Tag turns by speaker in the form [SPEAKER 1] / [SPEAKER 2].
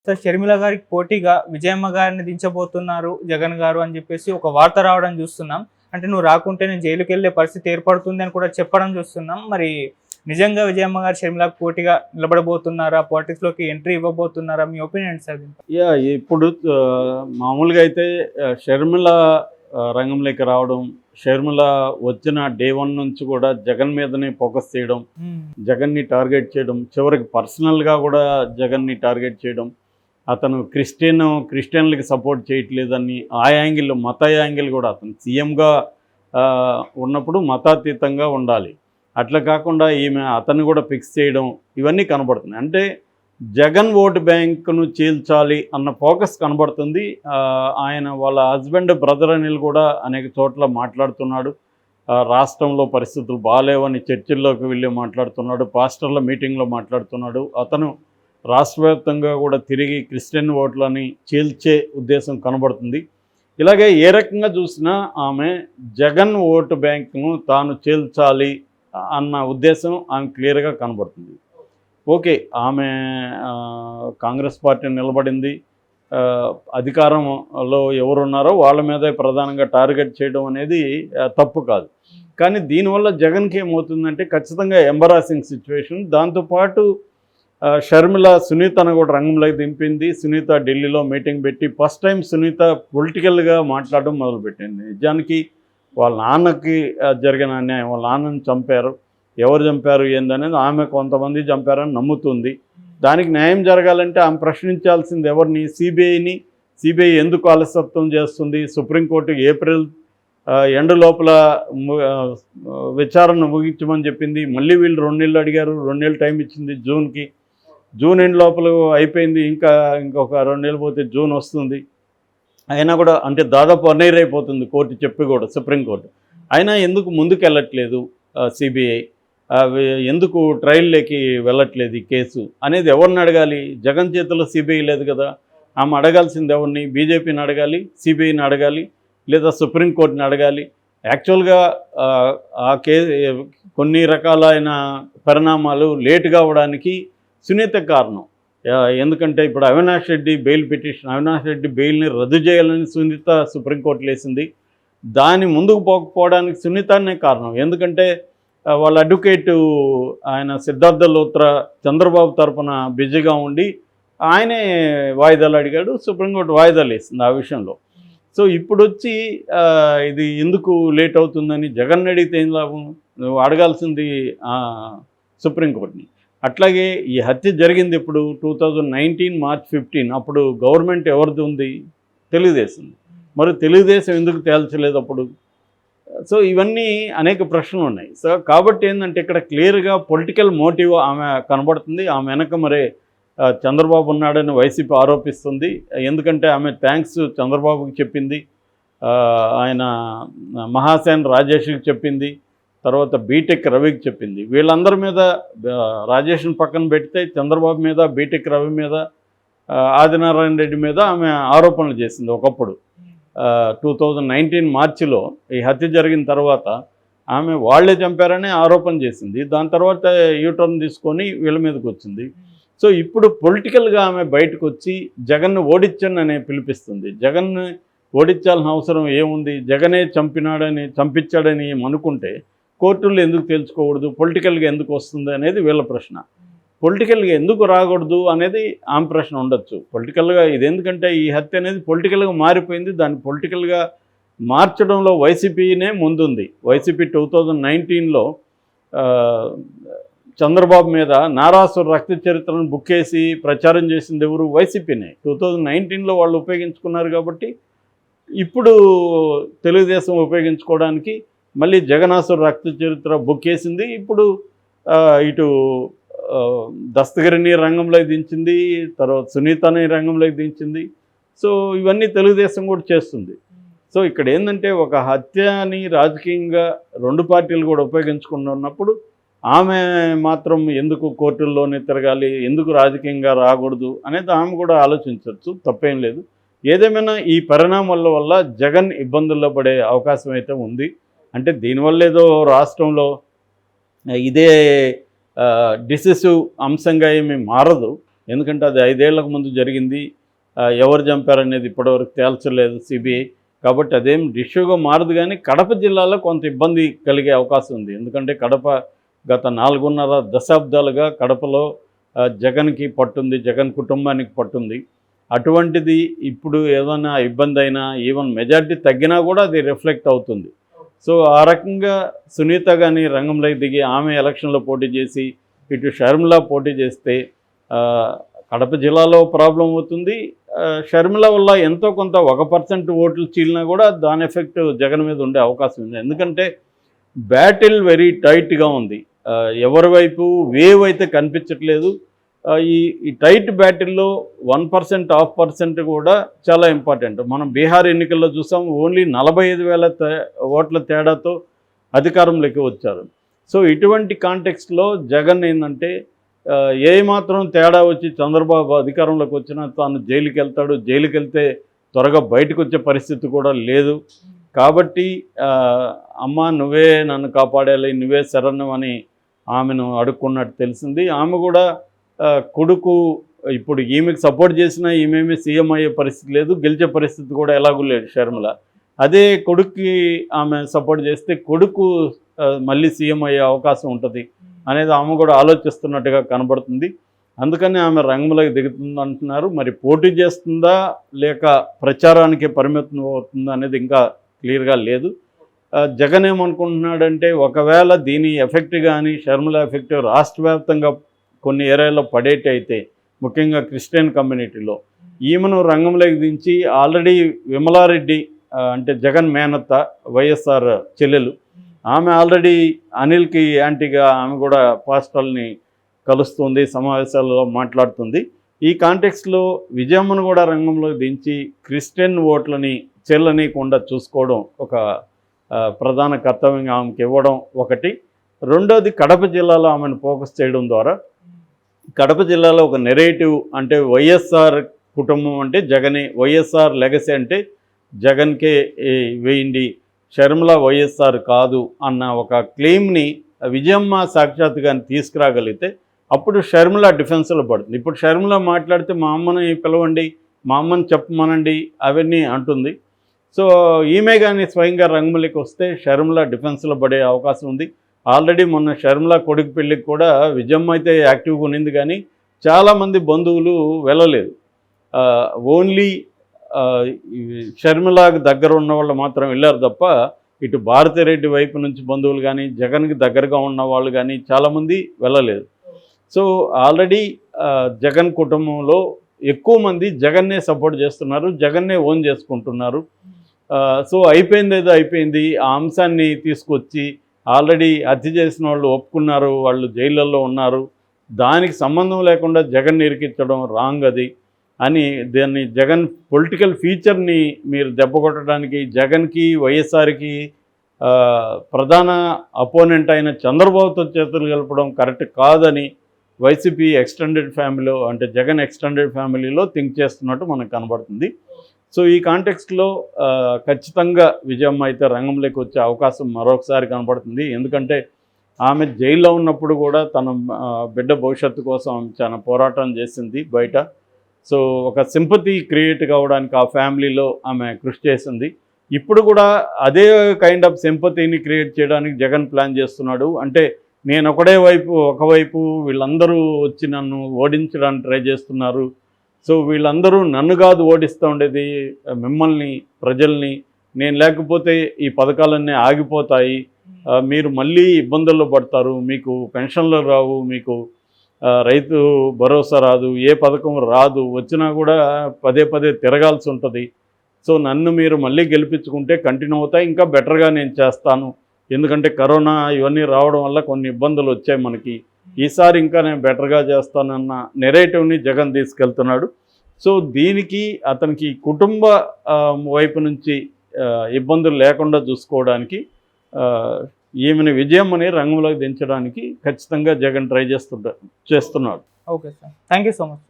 [SPEAKER 1] So Sharmila గారికి పోటీగా విజయమ్మ గారిని దించబోతున్నారు జగన్ గారు అని చెప్పేసి ఒక వార్త రావడం చూస్తున్నాం. అంటే నువ్వు రాకుంటే నేను జైలుకెళ్ళే పరిస్థితి ఏర్పడుతుంది అని కూడా చెప్పడం చూస్తున్నాం. మరి నిజంగా విజయమ్మ గారు షర్మిలకు పోటీగా నిలబడబోతున్నారా? పాలిటిక్స్‌లోకి ఎంట్రీ ఇవ్వబోతున్నారా? మీ ఒపీనియన్ సార్ దీనిపై?
[SPEAKER 2] ఇప్పుడు మామూలుగా అయితే షర్మిల రంగంలోకి రావడం, షర్మిల వచ్చిన డే 1 నుంచి కూడా జగన్ మీదనే ఫోకస్ చేయడం, జగన్‌ని టార్గెట్ చేయడం, చివరికి పర్సనల్‌గా కూడా జగన్‌ని టార్గెట్ చేయడం, అతను క్రిస్టియన్లకి సపోర్ట్ చేయట్లేదని ఆ యాంగిల్, మత యాంగిల్ కూడా అతను సీఎంగా ఉన్నప్పుడు మతాతీతంగా ఉండాలి. అట్లా కాకుండా అతన్ని కూడా ఫిక్స్ చేయడం, ఇవన్నీ కనబడుతున్నాయి. అంటే జగన్ ఓటు బ్యాంకును చీల్చాలి అన్న ఫోకస్ కనబడుతుంది. ఆయన వాళ్ళ హస్బెండ్ బ్రదర్ అనిల్ కూడా అనేక చోట్ల మాట్లాడుతున్నాడు. రాష్ట్రంలో పరిస్థితులు బాగాలేవని చర్చిల్లోకి వెళ్ళి మాట్లాడుతున్నాడు, పాస్టర్ల మీటింగ్లో మాట్లాడుతున్నాడు. అతను రాష్ట్రవ్యాప్తంగా కూడా తిరిగి క్రిస్టియన్ ఓట్లని చీల్చే ఉద్దేశం కనబడుతుంది. ఇలాగే ఏ రకంగా చూసినా ఆమె జగన్ ఓటు బ్యాంకును తాను చీల్చాలి అన్న ఉద్దేశం ఆమె క్లియర్గా కనబడుతుంది. ఓకే, ఆమె కాంగ్రెస్ పార్టీ నిలబడింది, అధికారంలో ఎవరున్నారో వాళ్ళ మీదే ప్రధానంగా టార్గెట్ చేయడం అనేది తప్పు కాదు. కానీ దీనివల్ల జగన్కి ఏమవుతుందంటే ఖచ్చితంగా ఎంబరాసింగ్ సిచ్యువేషన్. దాంతోపాటు షర్మిల సునీతను కూడా రంగంలోకి దింపింది. సునీత ఢిల్లీలో మీటింగ్ పెట్టి ఫస్ట్ టైం సునీత పొలిటికల్గా మాట్లాడడం మొదలుపెట్టింది. నిజానికి వాళ్ళ నాన్నకి జరిగిన అన్యాయం, వాళ్ళ నాన్నని చంపారు, ఎవరు చంపారు ఏందనేది ఆమె కొంతమంది చంపారని నమ్ముతుంది. దానికి న్యాయం జరగాలంటే ఆమె ప్రశ్నించాల్సింది ఎవరిని? సిబిఐని. సిబిఐ ఎందుకు ఆలస్యత్వం చేస్తుంది? సుప్రీంకోర్టు ఏప్రిల్ ఎండ్ లోపల విచారణ ముగించమని చెప్పింది. మళ్ళీ వీళ్ళు 2 నెలలు అడిగారు, 2 నెలలు టైం ఇచ్చింది జూన్కి. జూన్ ఎండ్ లోపల అయిపోయింది, ఇంకొక 2 నెలలు పోతే జూన్ వస్తుంది. అయినా కూడా అంటే దాదాపు 1 ఇయర్ అయిపోతుంది కోర్టు చెప్పి కూడా, సుప్రీంకోర్టు. అయినా ఎందుకు ముందుకు వెళ్ళట్లేదు సిబిఐ? ఎందుకు ట్రయల్లోకి వెళ్ళట్లేదు ఈ కేసు అనేది ఎవరిని అడగాలి? జగన్ చేతిలో సిబిఐ లేదు కదా. ఆమె అడగాల్సింది ఎవరిని? బీజేపీని అడగాలి, సిబిఐని అడగాలి, లేదా సుప్రీంకోర్టుని అడగాలి. యాక్చువల్గా కొన్ని రకాలైన పరిణామాలు లేటుగా అవ్వడానికి సునీత కారణం. ఎందుకంటే ఇప్పుడు అవినాష్ రెడ్డి బెయిల్ పిటిషన్, అవినాష్ రెడ్డి బెయిల్ని రద్దు చేయాలని సునీత సుప్రీంకోర్టులో వేసింది. దాని ముందుకు పోకపోవడానికి సునీతనే కారణం. ఎందుకంటే వాళ్ళ అడ్వకేటు ఆయన సిద్ధార్థ లోత్రా చంద్రబాబు తరఫున బిజీగా ఉండి ఆయనే వాయిదాలు అడిగాడు, సుప్రీంకోర్టు వాయిదాలు వేసింది ఆ విషయంలో. సో ఇప్పుడు వచ్చి ఇది ఎందుకు లేట్ అవుతుందని జగన్ అడిగితే ఏం లాభం? నువ్వు అడగాల్సింది సుప్రీంకోర్టుని. అట్లాగే ఈ హత్య జరిగింది ఇప్పుడు 2019 March 15. అప్పుడు గవర్నమెంట్ ఎవరిది ఉంది? తెలుగుదేశం. మరి తెలుగుదేశం ఎందుకు తేల్చలేదు అప్పుడు? సో ఇవన్నీ అనేక ప్రశ్నలు ఉన్నాయి. సో కాబట్టి ఏంటంటే ఇక్కడ క్లియర్గా పొలిటికల్ మోటివ్ ఆమె కనబడుతుంది. ఆమె వెనక మరే చంద్రబాబు ఉన్నాడని వైసీపీ ఆరోపిస్తుంది. ఎందుకంటే ఆమె థ్యాంక్స్ చంద్రబాబుకి చెప్పింది, ఆయన మహాసేన్ రాజేష్కి చెప్పింది, తర్వాత బీటెక్ రవికి చెప్పింది. వీళ్ళందరి మీద రాజేష్ని పక్కన పెడితే చంద్రబాబు మీద, బీటెక్ రవి మీద, ఆదినారాయణ రెడ్డి మీద ఆమె ఆరోపణలు చేసింది ఒకప్పుడు. 2019 మార్చిలో ఈ హత్య జరిగిన తర్వాత ఆమె వాళ్లే చంపారని ఆరోపణ చేసింది. దాని తర్వాత యూటర్న్ తీసుకొని వీళ్ళ మీదకి వచ్చింది. సో ఇప్పుడు పొలిటికల్గా ఆమె బయటకు వచ్చి జగన్ను ఓడించని పిలిపిస్తుంది. జగన్ను ఓడించాల్సిన అవసరం ఏముంది? జగనే చంపించాడని అనుకుంటే కోర్టుల్లో ఎందుకు తేల్చుకోకూడదు? పొలిటికల్గా ఎందుకు వస్తుంది అనేది వీళ్ళ ప్రశ్న. పొలిటికల్గా ఎందుకు రాకూడదు అనేది ఆమె ప్రశ్న ఉండొచ్చు. పొలిటికల్గా ఇది ఎందుకంటే ఈ హత్య అనేది పొలిటికల్గా మారిపోయింది. దాన్ని పొలిటికల్గా మార్చడంలో వైసీపీనే ముందుంది. వైసీపీ 2019లో చంద్రబాబు మీద నారాసుర రక్త చరిత్రను బుక్ చేసి ప్రచారం చేసింది ఎవరు? వైసీపీనే. 2019లో వాళ్ళు ఉపయోగించుకున్నారు కాబట్టి ఇప్పుడు తెలుగుదేశం ఉపయోగించుకోవడానికి మళ్ళీ జగనాసుర రక్త చరిత్ర బుక్ చేసింది. ఇప్పుడు ఇటు దస్తగిరిని రంగంలోకి దించింది, తర్వాత సునీతని రంగంలోకి దించింది. సో ఇవన్నీ తెలుగుదేశం కూడా చేస్తుంది. సో ఇక్కడ ఏంటంటే ఒక హత్యని రాజకీయంగా 2 పార్టీలు కూడా ఉపయోగించుకుంటున్నప్పుడు ఆమె మాత్రం ఎందుకు కోర్టుల్లోనే తిరగాలి, ఎందుకు రాజకీయంగా రాకూడదు అనేది ఆమె కూడా ఆలోచించవచ్చు, తప్పేం లేదు. ఏదేమైనా ఈ పరిణామాల వల్ల జగన్ ఇబ్బందుల్లో పడే అవకాశం అయితే ఉంది. అంటే దీనివల్ల ఏదో రాష్ట్రంలో ఇదే డిసిసివ్ అంశంగా ఏమీ మారదు. ఎందుకంటే అది 5 ఏళ్లకు ముందు జరిగింది. ఎవరు చంపారనేది ఇప్పటివరకు తేల్చలేదు సిబిఐ. కాబట్టి అదేం ఇష్యూగా మారదు. కానీ కడప జిల్లాలో కొంత ఇబ్బంది కలిగే అవకాశం ఉంది. ఎందుకంటే కడప గత 4.5 దశాబ్దాలుగా కడపలో జగన్కి పట్టుంది, జగన్ కుటుంబానికి పట్టుంది. అటువంటిది ఇప్పుడు ఏదైనా ఇబ్బంది అయినా, ఈవెన్ మెజారిటీ తగ్గినా కూడా అది రిఫ్లెక్ట్ అవుతుంది. సో ఆ రకంగా సునీత కానీ రంగంలోకి దిగి ఆమె ఎలక్షన్లో పోటీ చేసి ఇటు షర్మిల పోటీ చేస్తే కడప జిల్లాలో ప్రాబ్లం అవుతుంది. షర్మిల వల్ల ఎంతో కొంత 1% ఓట్లు చీలినా కూడా దాని ఎఫెక్ట్ జగన్ మీద ఉండే అవకాశం ఉంది. ఎందుకంటే బ్యాటిల్ వెరీ టైట్గా ఉంది. ఎవరి వైపు వేవ్ అయితే కనిపించట్లేదు. ఈ టైట్ బ్యాటిల్లో 1%, 0.5% కూడా చాలా ఇంపార్టెంట్. మనం బీహార్ ఎన్నికల్లో చూసాం, ఓన్లీ 45,000 ఓట్ల తేడాతో అధికారంలోకి వచ్చారు. సో ఇటువంటి కాంటెక్స్ట్లో జగన్ ఏంటంటే ఏమాత్రం తేడా వచ్చి చంద్రబాబు అధికారంలోకి వచ్చినా తాను జైలుకి వెళ్తాడు, జైలుకి వెళ్తే త్వరగా బయటకు వచ్చే పరిస్థితి కూడా లేదు. కాబట్టి అమ్మ నువ్వే నన్ను కాపాడాలి, నువ్వే శరణం అని ఆమెను అడుక్కున్నట్టు తెలిసింది. ఆమె కూడా కొడుకు ఇప్పుడు ఈమెకు సపోర్ట్ చేసినా ఈమెమి సీఎం అయ్యే పరిస్థితి లేదు, గెలిచే పరిస్థితి కూడా ఎలాగూ లేదు షర్మిల. అదే కొడుక్కి ఆమె సపోర్ట్ చేస్తే కొడుకు మళ్ళీ సీఎం అయ్యే అవకాశం ఉంటుంది అనేది ఆమె కూడా ఆలోచిస్తున్నట్టుగా కనబడుతుంది. అందుకని ఆమె రంగంలోకి దిగుతుంది అంటున్నారు. మరి పోటీ చేస్తుందా లేక ప్రచారానికి పరిమితం అవుతుందా అనేది ఇంకా క్లియర్గా లేదు. జగన్ ఏమనుకుంటున్నాడంటే ఒకవేళ దీని ఎఫెక్ట్ కానీ షర్మిల ఎఫెక్ట్ రాష్ట్ర వ్యాప్తంగా కొన్ని ఏరియాలో పడేటైతే, ముఖ్యంగా క్రిస్టియన్ కమ్యూనిటీలో ఈమెను రంగంలోకి దించి ఆల్రెడీ విమలారెడ్డి అంటే జగన్ మేనత్త వైఎస్ఆర్ చెల్లెలు, ఆమె ఆల్రెడీ అనిల్కి యాంటీగా ఆమె కూడా పాస్టర్ని కలుస్తుంది, సమావేశాలలో మాట్లాడుతుంది. ఈ కాంటెక్స్లో విజయమ్మను కూడా రంగంలోకి దించి క్రిస్టియన్ ఓట్లని చెల్లనీయకుండా చూసుకోవడం ఒక ప్రధాన కర్తవ్యంగా ఆమెకి ఇవ్వడం ఒకటి. రెండోది కడప జిల్లాలో ఆమెను ఫోకస్ చేయడం ద్వారా కడప జిల్లాలో ఒక నెరేటివ్ అంటే వైఎస్ఆర్ కుటుంబం అంటే జగనే, వైఎస్ఆర్ లెగసీ అంటే జగన్కే వేయండి, షర్మిల వైఎస్ఆర్ కాదు అన్న ఒక క్లెయిమ్ని విజయమ్మ సాక్షాత్తుగా తీసుకురాగలిగితే అప్పుడు షర్మిల డిఫెన్స్లో పడుతుంది. ఇప్పుడు షర్మిల మాట్లాడితే మా అమ్మని పిలవండి, మా అమ్మని చెప్పమనండి అవన్నీ అంటుంది. సో ఈమె కానీ స్వయంగా రంగంలోకి వస్తే షర్మిల డిఫెన్స్లో పడే అవకాశం ఉంది. ఆల్రెడీ మొన్న షర్మిల కొడుకు పెళ్ళికి కూడా విజయమ్మ అయితే యాక్టివ్గా ఉన్నింది, కానీ చాలామంది బంధువులు వెళ్ళలేదు. ఓన్లీ షర్మిలాకి దగ్గర ఉన్న వాళ్ళు మాత్రం వెళ్ళారు తప్ప ఇటు భారతిరెడ్డి వైపు నుంచి బంధువులు కానీ జగన్కి దగ్గరగా ఉన్న వాళ్ళు కానీ చాలామంది వెళ్ళలేదు. సో ఆల్రెడీ జగన్ కుటుంబంలో ఎక్కువ మంది జగన్నే సపోర్ట్ చేస్తున్నారు, జగన్నే ఓన్ చేసుకుంటున్నారు. సో అయిపోయింది ఏదో అయిపోయింది, ఆ అంశాన్ని తీసుకొచ్చి ఆల్రెడీ హత్య చేసిన వాళ్ళు ఒప్పుకున్నారు, వాళ్ళు జైళ్ళల్లో ఉన్నారు, దానికి సంబంధం లేకుండా జగన్ ఇరికించడం రాంగ్ అది అని దాన్ని జగన్ పొలిటికల్ ఫీచర్ని మీరు దెబ్బకొట్టడానికి జగన్కి వైఎస్ఆర్కి ప్రధాన అపోనెంట్ అయిన చంద్రబాబుతో చేతులు కలపడం కరెక్ట్ కాదని వైసీపీ ఎక్స్టెండెడ్ ఫ్యామిలీలో అంటే జగన్ ఎక్స్టెండెడ్ ఫ్యామిలీలో థింక్ చేస్తున్నట్టు మనకు కనబడుతుంది. సో ఈ కాంటెక్స్ట్లో ఖచ్చితంగా విజయమ్మ అయితే రంగంలోకి వచ్చే అవకాశం మరొకసారి కనబడుతుంది. ఎందుకంటే ఆమె జైల్లో ఉన్నప్పుడు కూడా తన బిడ్డ భవిష్యత్తు కోసం చాలా పోరాటం చేసింది బయట. సో ఒక సింపతి క్రియేట్ కావడానికి ఆ ఫ్యామిలీలో ఆమె కృషి చేసింది. ఇప్పుడు కూడా అదే కైండ్ ఆఫ్ సింపతిని క్రియేట్ చేయడానికి జగన్ ప్లాన్ చేస్తున్నాడు. అంటే నేను ఒకవైపు వీళ్ళందరూ వచ్చి నన్ను ఓడించడానికి ట్రై చేస్తున్నారు, సో వీళ్ళందరూ నన్ను కాదు ఓడిస్తూ ఉండేది మిమ్మల్ని, ప్రజల్ని, నేను లేకపోతే ఈ పథకాలన్నీ ఆగిపోతాయి, మీరు మళ్ళీ ఇబ్బందుల్లో పడతారు, మీకు పెన్షన్లు రావు, మీకు రైతు భరోసా రాదు, ఏ పథకం రాదు, వచ్చినా కూడా పదే పదే తిరగాల్సి ఉంటుంది. సో నన్ను మీరు మళ్ళీ గెలిపించుకుంటే కంటిన్యూ అవుతాయి, ఇంకా బెటర్గా నేను చేస్తాను, ఎందుకంటే కరోనా ఇవన్నీ రావడం వల్ల కొన్ని ఇబ్బందులు వచ్చాయి మనకి, ఈసారి ఇంకా నేను బెటర్గా చేస్తానన్న నెరేటివ్ని జగన్ తీసుకెళ్తున్నాడు. సో దీనికి అతనికి కుటుంబ వైపు నుంచి ఇబ్బందులు లేకుండా చూసుకోవడానికి ఈమెను విజయమ్మని రంగంలోకి దించడానికి ఖచ్చితంగా జగన్ ట్రై చేస్తున్నాడు.
[SPEAKER 1] Okay sir, thank you so much.